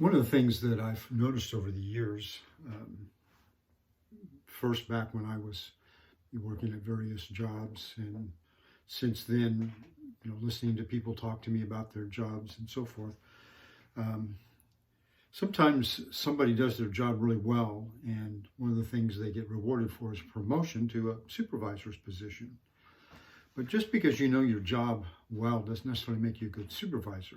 One of the things that I've noticed over the years, first back when I was working at various jobs, and since then, listening to people talk to me about their jobs and so forth, sometimes somebody does their job really well, and one of the things they get rewarded for is promotion to a supervisor's position. But just because you know your job well doesn't necessarily make you a good supervisor.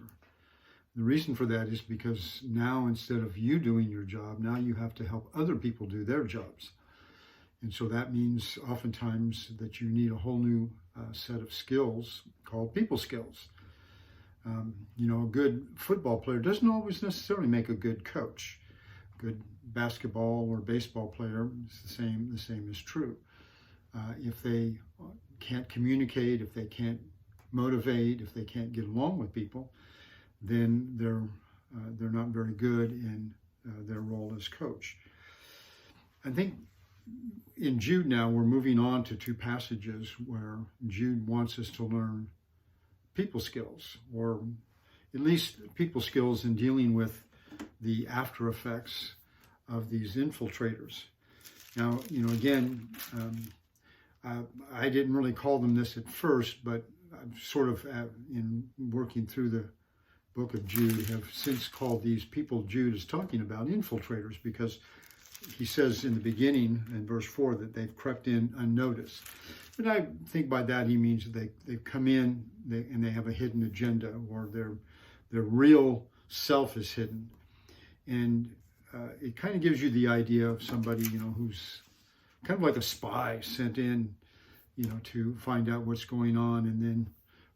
The reason for that is because now, instead of you doing your job, now you have to help other people do their jobs. And so that means oftentimes that you need a whole new set of skills called people skills. A good football player doesn't always necessarily make a good coach. A good basketball or baseball player is the same is true. If they can't communicate, if they can't motivate, if they can't get along with people, then they're not very good in their role as coach. I think in Jude now we're moving on to two passages where Jude wants us to learn people skills, or at least people skills in dealing with the after effects of these infiltrators. Now, again, I didn't really call them this at first, but I've sort of, in working through the book of Jude, have since called these people Jude is talking about infiltrators, because he says in the beginning, in verse 4, that they've crept in unnoticed. But I think by that he means that they've come in and they have a hidden agenda, or their real self is hidden. And it kind of gives you the idea of somebody, who's kind of like a spy sent in, to find out what's going on and then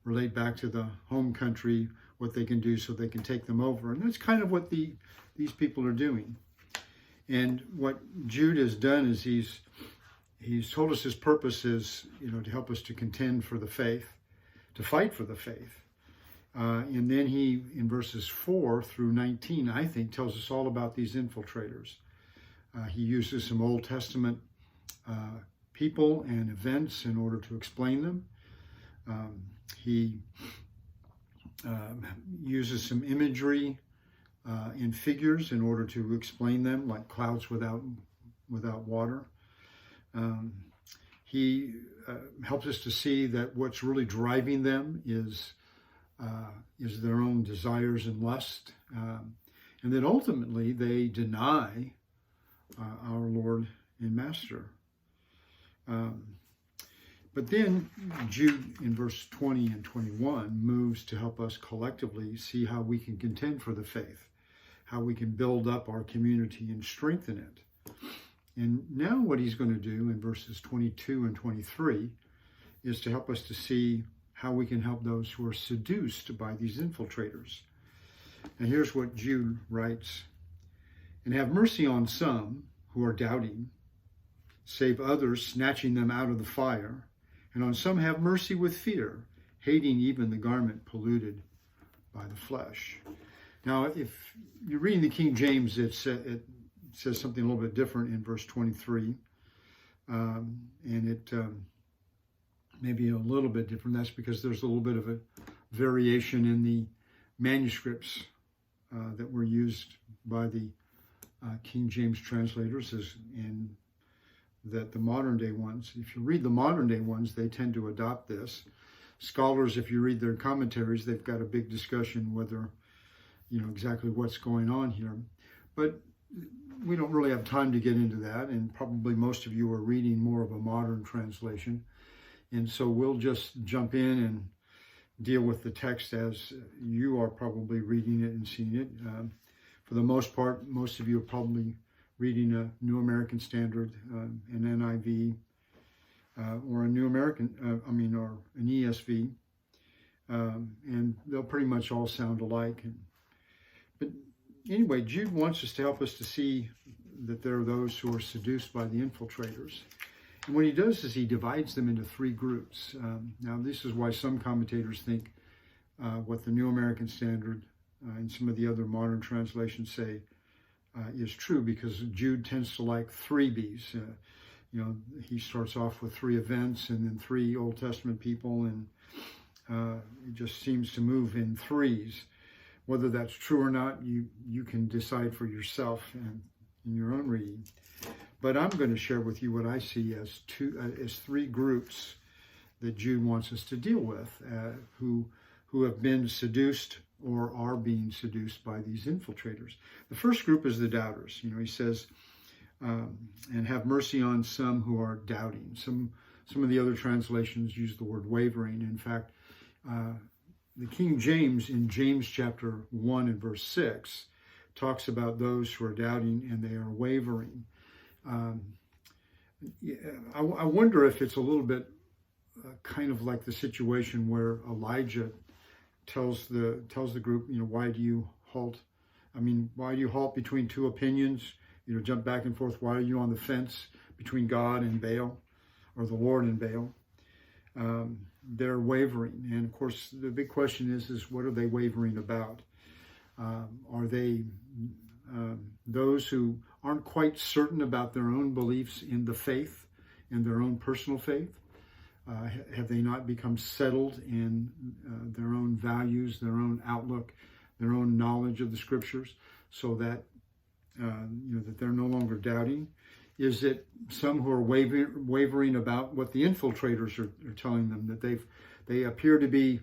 relate back to the home country what they can do so they can take them over. And that's kind of what these people are doing. And what Jude has done is he's told us his purpose is, to help us to contend for the faith, to fight for the faith. And then he, in verses 4 through 19, I think, tells us all about these infiltrators. He uses some Old Testament people and events in order to explain them. He uses some imagery and figures in order to explain them, like clouds without water. He helps us to see that what's really driving them is their own desires and lust, and that ultimately they deny our Lord and Master. But then Jude, in verse 20 and 21, moves to help us collectively see how we can contend for the faith, how we can build up our community and strengthen it. And now what he's going to do in verses 22 and 23 is to help us to see how we can help those who are seduced by these infiltrators. And here's what Jude writes: "And have mercy on some who are doubting, save others, snatching them out of the fire. And on some have mercy with fear, hating even the garment polluted by the flesh." Now, if you're reading the King James, it says something a little bit different in verse 23. And it may be a little bit different. That's because there's a little bit of a variation in the manuscripts that were used by the King James translators, and that the modern day ones, if you read the modern day ones, they tend to adopt this. Scholars, if you read their commentaries, they've got a big discussion whether, exactly what's going on here. But we don't really have time to get into that, and probably most of you are reading more of a modern translation. And so we'll just jump in and deal with the text as you are probably reading it and seeing it. For the most part, most of you are probably reading a New American Standard, an NIV, or a New American, or an ESV, and they'll pretty much all sound alike. But anyway, Jude wants us to help us to see that there are those who are seduced by the infiltrators. And what he does is he divides them into three groups. Now, this is why some commentators think what the New American Standard and some of the other modern translations say is true, because Jude tends to like freebies. He starts off with three events and then three Old Testament people, and it just seems to move in threes. Whether that's true or not, you can decide for yourself and in your own reading. But I'm going to share with you what I see as three groups that Jude wants us to deal with, who have been seduced or are being seduced by these infiltrators. The first group is the doubters. He says, and have mercy on some who are doubting. Some of the other translations use the word wavering. In fact, the King James in James chapter 1 and verse 6 talks about those who are doubting and they are wavering. I wonder if it's a little bit kind of like the situation where Elijah tells the group, why do you halt? Why do you halt between two opinions? Jump back and forth. Why are you on the fence between God and Baal, or the Lord and Baal? They're wavering. And of course, the big question is what are they wavering about? Are they those who aren't quite certain about their own beliefs in the faith, in their own personal faith? Have they not become settled in their own values, their own outlook, their own knowledge of the scriptures, so that that they're no longer doubting? Is it some who are wavering about what the infiltrators are telling them, that they appear to be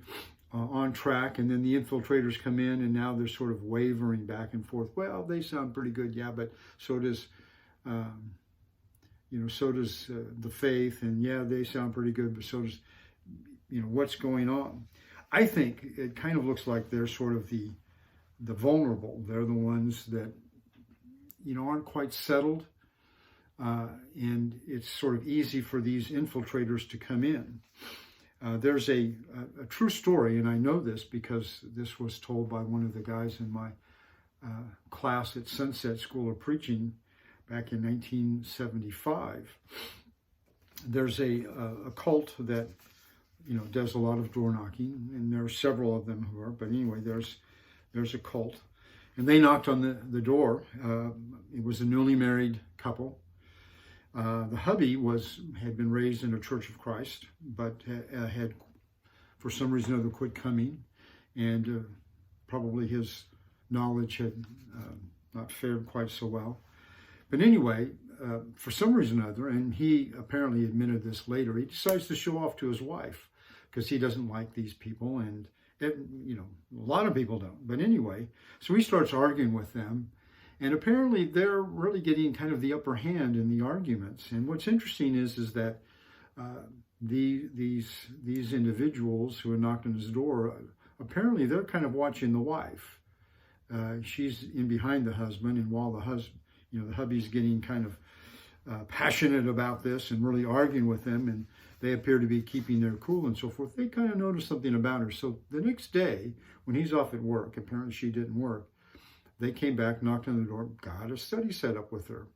on track, and then the infiltrators come in and now they're sort of wavering back and forth? Well, they sound pretty good, yeah, but so does the faith, and yeah, they sound pretty good, but so does what's going on? I think it kind of looks like they're sort of the vulnerable. They're the ones that aren't quite settled, and it's sort of easy for these infiltrators to come in. There's a true story, and I know this because this was told by one of the guys in my class at Sunset School of Preaching back in 1975. There's a cult that does a lot of door knocking, and there are several of them who are. But anyway, there's a cult, and they knocked on the door. It was a newly married couple. The hubby had been raised in a Church of Christ, but had, for some reason or other, quit coming, and probably his knowledge had not fared quite so well. But anyway, for some reason or other, and he apparently admitted this later, he decides to show off to his wife because he doesn't like these people, and a lot of people don't. But anyway, so he starts arguing with them. And apparently they're really getting kind of the upper hand in the arguments. And what's interesting is that these individuals who had knocked on his door, apparently they're kind of watching the wife. She's in behind the husband, and while the hubby's getting kind of passionate about this and really arguing with them, and they appear to be keeping their cool and so forth, they kind of notice something about her. So the next day, when he's off at work, apparently she didn't work, they came back, knocked on the door, got a study set up with her.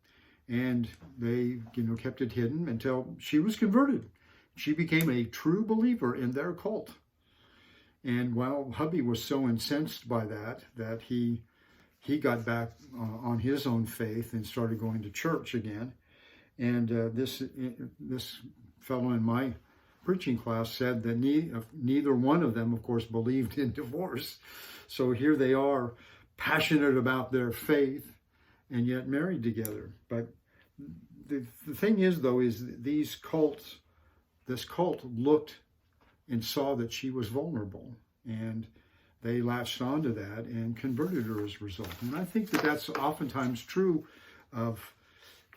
And they, kept it hidden until she was converted. She became a true believer in their cult. And while hubby was so incensed by that he got back on his own faith and started going to church again. And this fellow in my preaching class said that neither one of them, of course, believed in divorce. So here they are, passionate about their faith, and yet married together. But the thing is, though, is this cult looked and saw that she was vulnerable, and they latched onto that and converted her as a result. And I think that that's oftentimes true of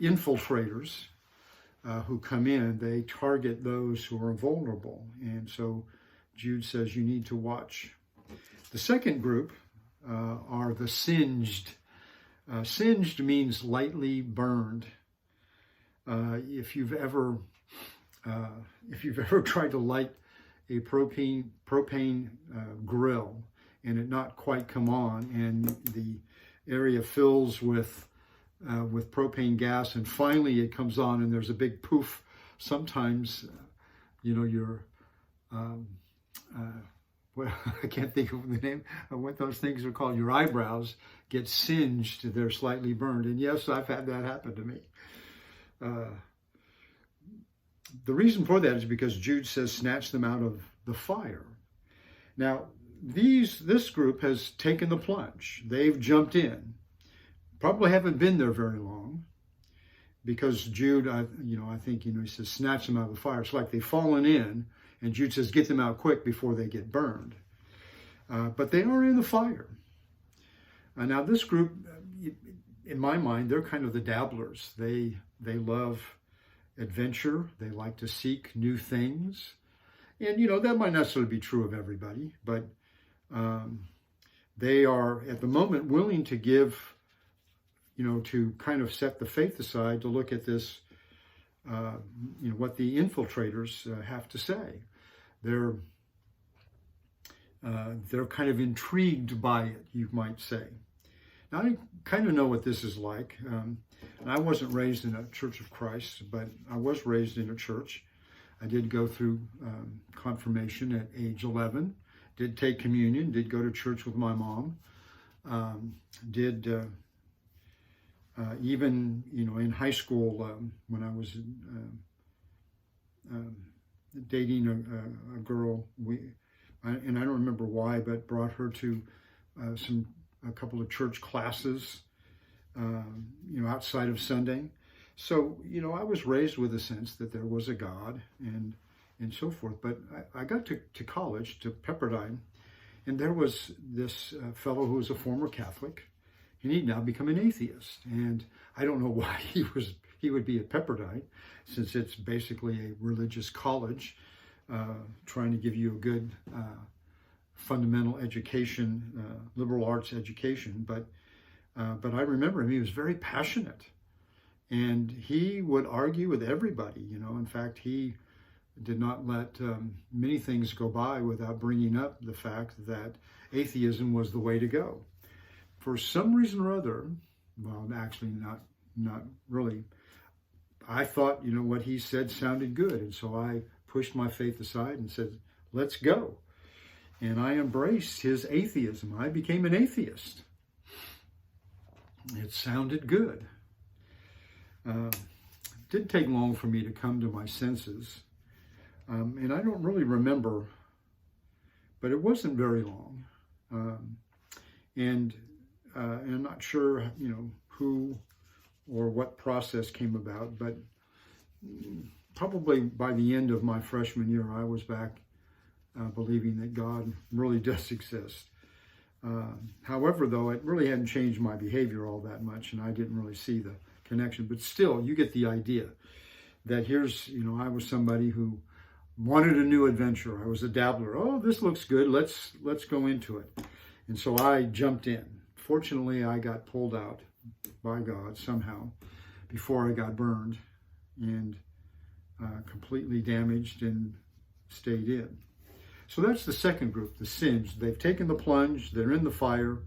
infiltrators who come in. They target those who are vulnerable. And so Jude says you need to watch. The second group are the singed. Singed means lightly burned. If you've ever tried to light a propane grill and it not quite come on, and the area fills with propane gas, and finally it comes on, and there's a big poof. Sometimes, well, I can't think of the name of what those things are called. Your eyebrows get singed; they're slightly burned. And yes, I've had that happen to me. The reason for that is because Jude says, "Snatch them out of the fire." Now, this group has taken the plunge. They've jumped in. Probably haven't been there very long, because Jude, I think, he says, snatch them out of the fire. It's like they've fallen in, and Jude says, get them out quick before they get burned. But they are in the fire. Now this group, in my mind, they're kind of the dabblers. They love adventure. They like to seek new things. And, that might not necessarily be true of everybody, but they are, at the moment, willing to give, to kind of set the faith aside to look at this, what the infiltrators have to say. They're kind of intrigued by it, you might say. Now, I kind of know what this is like. And I wasn't raised in a Church of Christ, but I was raised in a church. I did go through confirmation at age 11, did take communion, did go to church with my mom, did even, in high school, when I was dating a girl, and I don't remember why, but brought her to a couple of church classes, outside of Sunday. So, I was raised with a sense that there was a God and so forth. But I got to college, to Pepperdine, and there was this fellow who was a former Catholic, and he'd now become an atheist. And I don't know why he would be at Pepperdine, since it's basically a religious college, trying to give you a good fundamental education, liberal arts education. But I remember him, he was very passionate. And he would argue with everybody, In fact, he did not let many things go by without bringing up the fact that atheism was the way to go. For some reason or other, well, actually not really, I thought, what he said sounded good. And so I pushed my faith aside and said, let's go. And I embraced his atheism. I became an atheist. It sounded good. Didn't take long for me to come to my senses. And I don't really remember, but it wasn't very long. And I'm not sure, who or what process came about, but probably by the end of my freshman year, I was back believing that God really does exist. However, though, it really hadn't changed my behavior all that much, and I didn't really see the connection. But still, you get the idea that here's, I was somebody who wanted a new adventure. I was a dabbler. Oh, this looks good. Let's go into it. And so I jumped in. Fortunately, I got pulled out by God somehow before I got burned and completely damaged and stayed in. So that's the second group, the singed. They've taken the plunge. They're in the fire.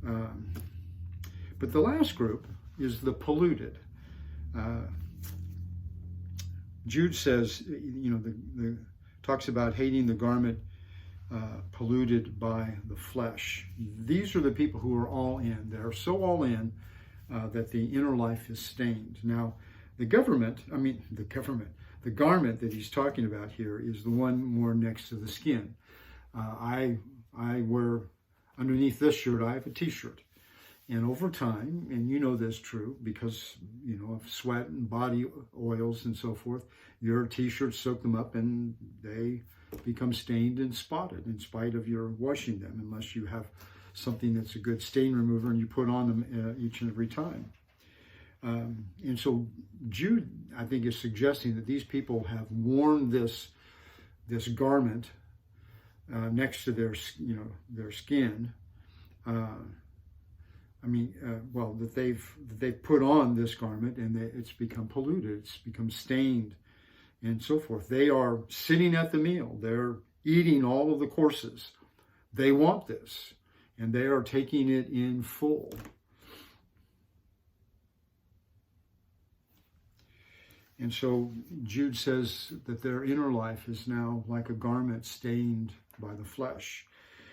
But the last group is the polluted. Jude says, talks about hating the garment polluted by the flesh. These are the people who are all in. They're so all in that the inner life is stained. Now, the garment that he's talking about here is the one more next to the skin. I wear, underneath this shirt, I have a t-shirt. And over time, and this true because, of sweat and body oils and so forth, your t-shirts soak them up and they become stained and spotted in spite of your washing them, unless you have something that's a good stain remover and you put on them each and every time. And so Jude, I think, is suggesting that these people have worn this garment next to their skin. That they've put on this garment and it's become polluted, it's become stained, and so forth. They are sitting at the meal. They're eating all of the courses. They want this, and they are taking it in full. And so Jude says that their inner life is now like a garment stained by the flesh.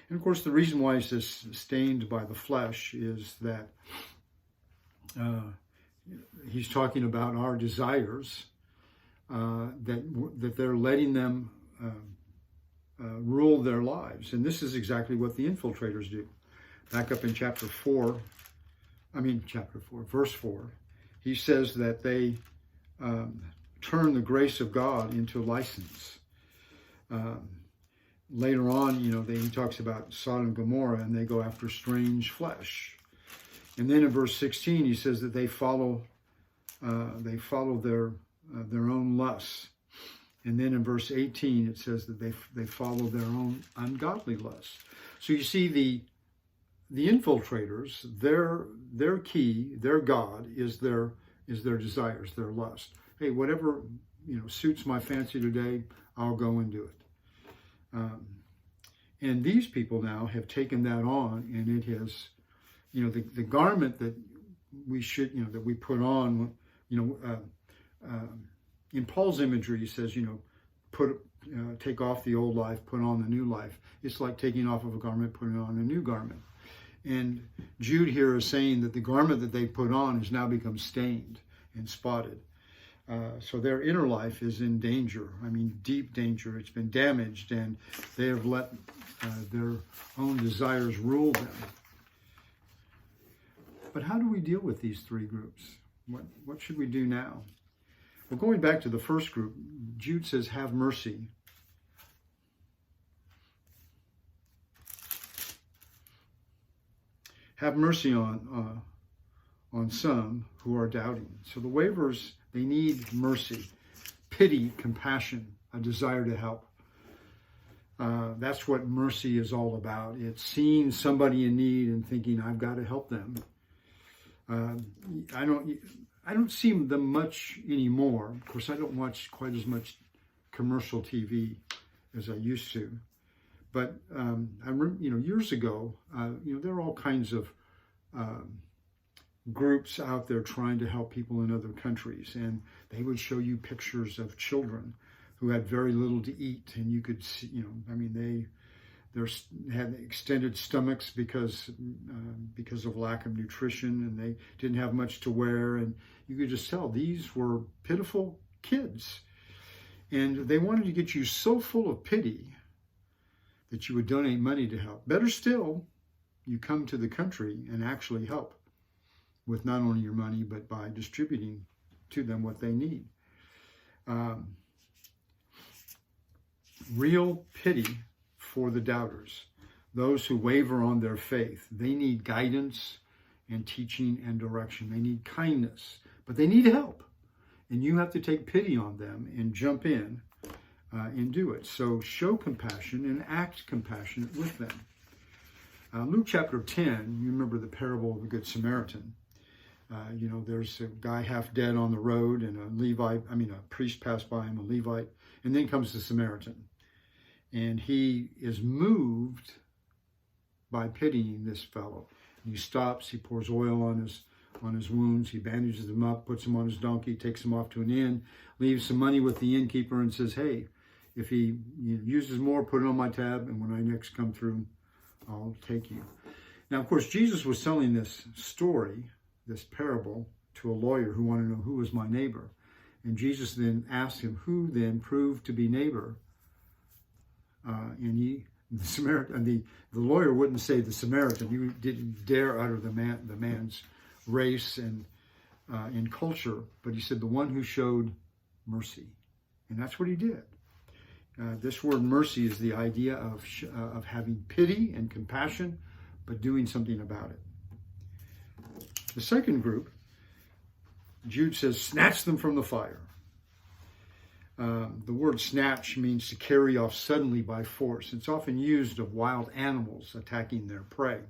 And of course, the reason why he says stained by the flesh is that he's talking about our desires, that they're letting them rule their lives. And this is exactly what the infiltrators do. Back up in verse 4, he says that they turn the grace of God into license. Later on, he talks about Sodom and Gomorrah, and they go after strange flesh. And then in verse 16, he says that they follow their own lusts. And then in verse 18, it says that they follow their own ungodly lusts. So you see, the infiltrators, their key, their God is their desires, their lust. Hey, whatever suits my fancy today, I'll go and do it. And these people now have taken that on, and it has, the garment that we should, that we put on, in Paul's imagery, he says, take off the old life, put on the new life. It's like taking off of a garment, putting on a new garment. And Jude here is saying that the garment that they put on has now become stained and spotted. So their inner life is in danger. I mean, deep danger. It's been damaged, and they have let their own desires rule them. But how do we deal with these three groups? What should we do now? Well, going back to the first group, Jude says, have mercy. Have mercy on some who are doubting. So the waverers, they need mercy, pity, compassion, a desire to help. That's what mercy is all about. It's seeing somebody in need and thinking, I've got to help them. I don't see them much anymore. Of course, I don't watch quite as much commercial TV as I used to. But I remember, years ago, there are all kinds of groups out there trying to help people in other countries, and they would show you pictures of children who had very little to eat, and you could see, they had extended stomachs because of lack of nutrition, and they didn't have much to wear, and you could just tell these were pitiful kids, and they wanted to get you so full of pity that you would donate money to help. Better still, you come to the country and actually help with not only your money, but by distributing to them what they need. Real pity for the doubters, those who waver on their faith. They need guidance and teaching and direction. They need kindness, but they need help. And you have to take pity on them and jump in and do it. So show compassion and act compassionate with them. Luke chapter 10, you remember the parable of the Good Samaritan. There's a guy half dead on the road, and a priest passed by him, a Levite, and then comes the Samaritan. And he is moved by pitying this fellow. And he stops, he pours oil on his wounds, he bandages them up, puts him on his donkey, takes him off to an inn, leaves some money with the innkeeper, and says, hey, if he uses more, put it on my tab, and when I next come through, I'll take you. Now, of course, Jesus was telling this story, this parable, to a lawyer who wanted to know who was my neighbor. And Jesus then asked him, who then proved to be neighbor? The lawyer wouldn't say the Samaritan. He didn't dare utter the man's race and culture, but he said the one who showed mercy. And that's what he did. This word mercy is the idea of having pity and compassion, but doing something about it. The second group, Jude says, snatch them from the fire. The word snatch means to carry off suddenly by force. It's often used of wild animals attacking their prey.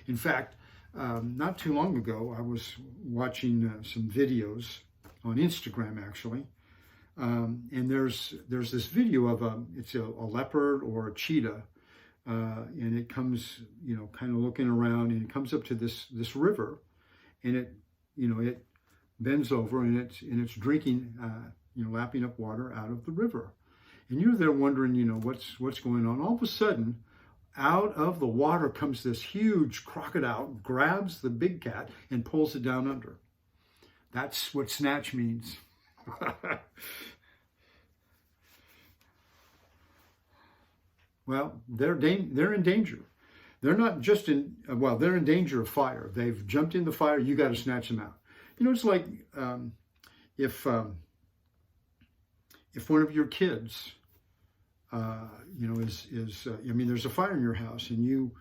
In fact, not too long ago, I was watching some videos on Instagram, actually. And there's this video of it's a leopard or a cheetah, and it comes, kind of looking around, and it comes up to this river, and it bends over, and it's drinking, lapping up water out of the river. And you're there wondering, what's going on. All of a sudden, out of the water comes this huge crocodile, grabs the big cat, and pulls it down under. That's what snatch means. Well, they're in danger. They're not just they're in danger of fire. They've jumped in the fire. You got to snatch them out. You know, it's like if one of your kids, there's a fire in your house, and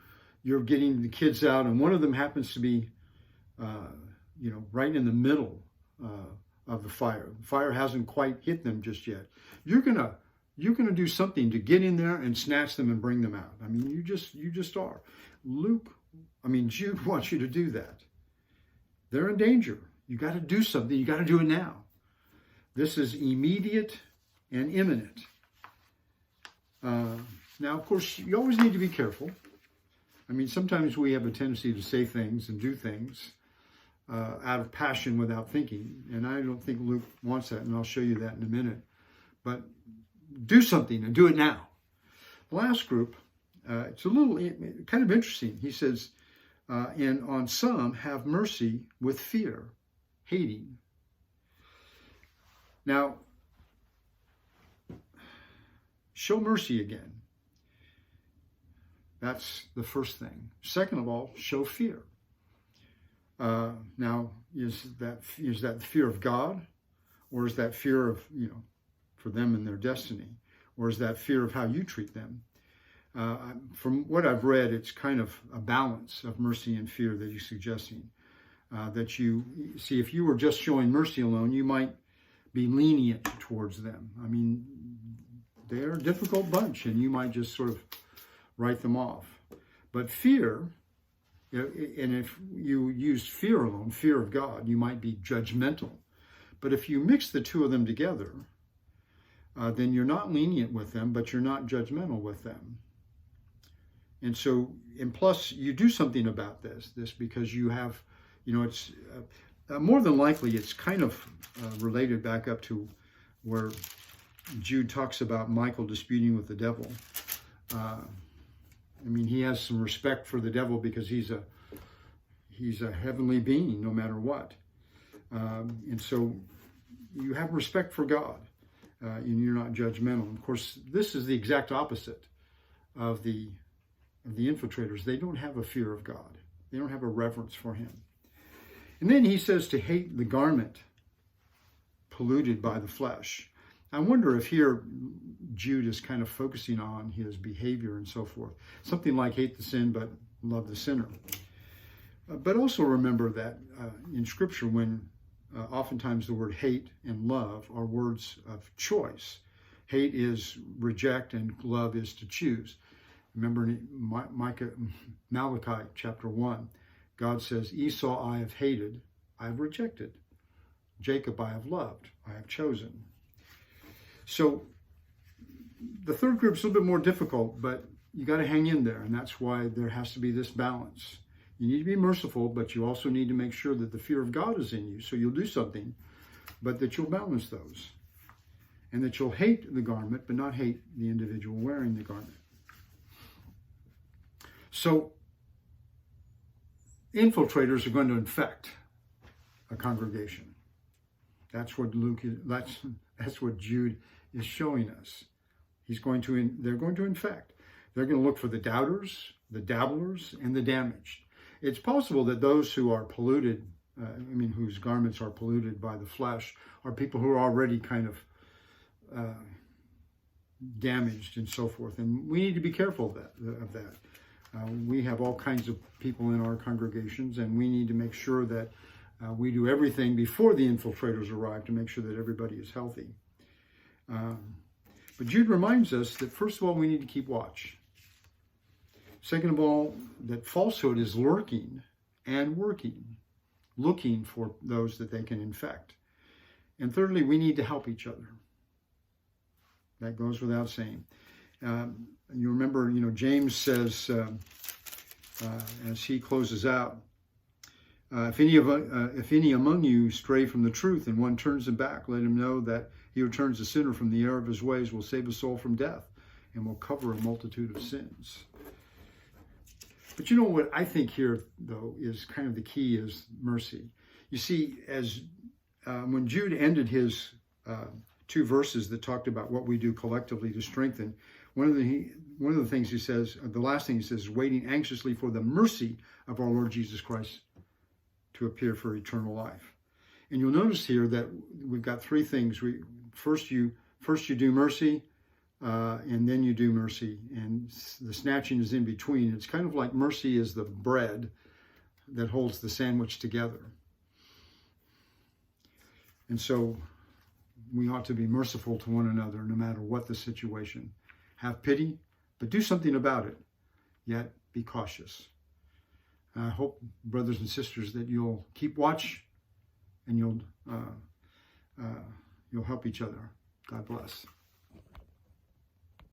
you're getting the kids out, and one of them happens to be, right in the middle of the fire. The fire hasn't quite hit them just yet. You're gonna do something to get in there and snatch them and bring them out. I mean, you just are. Jude wants you to do that. They're in danger. You got to do something. You got to do it now. This is immediate and imminent. Now, of course, you always need to be careful. I mean, sometimes we have a tendency to say things and do things out of passion without thinking. And I don't think Luke wants that, and I'll show you that in a minute. But do something and do it now. The last group, it's a little kind of interesting. He says, and on some have mercy with fear, hating. Now, show mercy again. That's the first thing. Second of all, show fear. Now, is that the fear of God, or is that fear of, for them and their destiny, or is that fear of how you treat them? From what I've read, it's kind of a balance of mercy and fear that he's suggesting. That you see, if you were just showing mercy alone, you might be lenient towards them. I mean, they're a difficult bunch, and you might just sort of write them off. But fear, and if you used fear alone, fear of God, you might be judgmental. But if you mix the two of them together, then you're not lenient with them, but you're not judgmental with them. And so, and plus, you do something about this because you have, it's more than likely, it's kind of related back up to where Jude talks about Michael disputing with the devil. He has some respect for the devil because he's a heavenly being, no matter what. And so you have respect for God, and you're not judgmental. Of course, this is the exact opposite of the infiltrators. They don't have a fear of God. They don't have a reverence for him. And then he says to hate the garment polluted by the flesh. I wonder if here Jude is kind of focusing on his behavior and so forth. Something like hate the sin, but love the sinner. But also remember that in Scripture, when oftentimes the word hate and love are words of choice. Hate is reject and love is to choose. Remember in Malachi chapter 1, God says, Esau I have hated, I have rejected. Jacob I have loved, I have chosen. So the third group's a little bit more difficult, but you got to hang in there, and that's why there has to be this balance. You need to be merciful, but you also need to make sure that the fear of God is in you, so you'll do something, but that you'll balance those. And that you'll hate the garment, but not hate the individual wearing the garment. So, infiltrators are going to infect a congregation. That's what that's what Jude is showing us. They're going to infect. They're going to look for the doubters, the dabblers, and the damaged. It's possible that those who are polluted, whose garments are polluted by the flesh, are people who are already kind of damaged and so forth. And we need to be careful of that. We have all kinds of people in our congregations, and we need to make sure that we do everything before the infiltrators arrive to make sure that everybody is healthy. But Jude reminds us that, first of all, we need to keep watch. Second of all, that falsehood is lurking and working, looking for those that they can infect. And thirdly, we need to help each other. That goes without saying. You remember, James says, as he closes out, if any among you stray from the truth and one turns him back, let him know that he who turns a sinner from the error of his ways will save a soul from death and will cover a multitude of sins. But what I think here, though, is kind of the key is mercy. You see, as when Jude ended his 2 verses that talked about what we do collectively to strengthen, one of the one of the things he says, the last thing he says, is waiting anxiously for the mercy of our Lord Jesus Christ to appear for eternal life. And you'll notice here that we've got three things. First you do mercy, and then you do mercy. And the snatching is in between. It's kind of like mercy is the bread that holds the sandwich together. And so we ought to be merciful to one another no matter what the situation. Have pity, but do something about it. Yet be cautious. I hope, brothers and sisters, that you'll keep watch and you'll help each other. God bless.